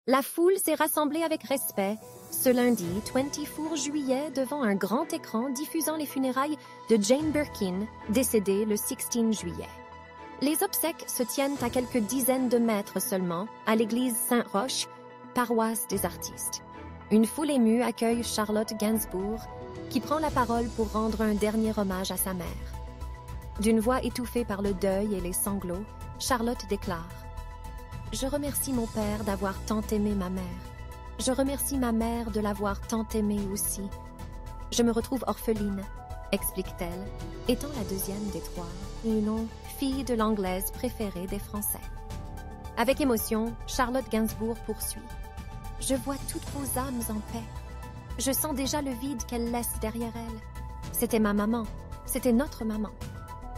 La foule s'est rassemblée avec respect ce lundi 24 juillet devant un grand écran diffusant les funérailles de Jane Birkin, décédée le 16 juillet. Les obsèques se tiennent à quelques dizaines de mètres seulement, à l'église Saint-Roch, paroisse des artistes. Une foule émue accueille Charlotte Gainsbourg, qui prend la parole pour rendre un dernier hommage à sa mère. D'une voix étouffée par le deuil et les sanglots, Charlotte déclare « Je remercie mon père d'avoir tant aimé ma mère. Je remercie ma mère de l'avoir tant aimée aussi. Je me retrouve orpheline, explique-t-elle, étant la deuxième des trois, et non fille de l'anglaise préférée des Français. » Avec émotion, Charlotte Gainsbourg poursuit. « Je vois toutes vos âmes en paix. Je sens déjà le vide qu'elle laisse derrière elle. C'était ma maman, c'était notre maman.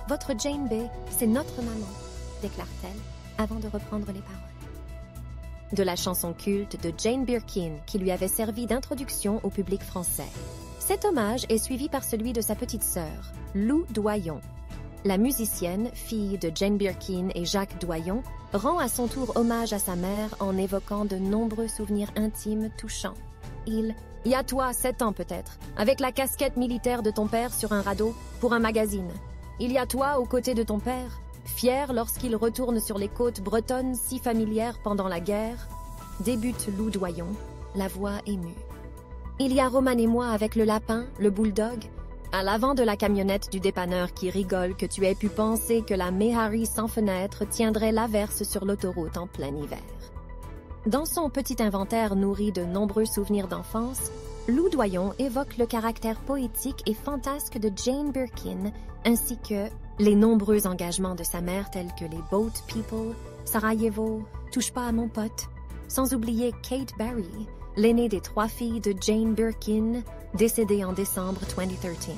Votre Jane B, c'est notre maman, déclare-t-elle, avant de reprendre les paroles. De la chanson culte de Jane Birkin qui lui avait servi d'introduction au public français. Cet hommage est suivi par celui de sa petite sœur, Lou Doyon. La musicienne, fille de Jane Birkin et Jacques Doyon, rend à son tour hommage à sa mère en évoquant de nombreux souvenirs intimes touchants. Il y a toi, 7 ans peut-être, avec la casquette militaire de ton père sur un radeau pour un magazine. Il y a toi aux côtés de ton père, fier lorsqu'il retourne sur les côtes bretonnes si familières pendant la guerre, débute Lou Doyon, la voix émue. Il y a Roman et moi avec le lapin, le bulldog, à l'avant de la camionnette du dépanneur qui rigole que tu aies pu penser que la Méhari sans fenêtre tiendrait l'averse sur l'autoroute en plein hiver. Dans son petit inventaire nourri de nombreux souvenirs d'enfance, Lou Doyon évoque le caractère poétique et fantasque de Jane Birkin, ainsi que les nombreux engagements de sa mère tels que les Boat People, Sarajevo, Touche pas à mon pote, sans oublier Kate Barry, l'aînée des 3 filles de Jane Birkin, décédée en décembre 2013.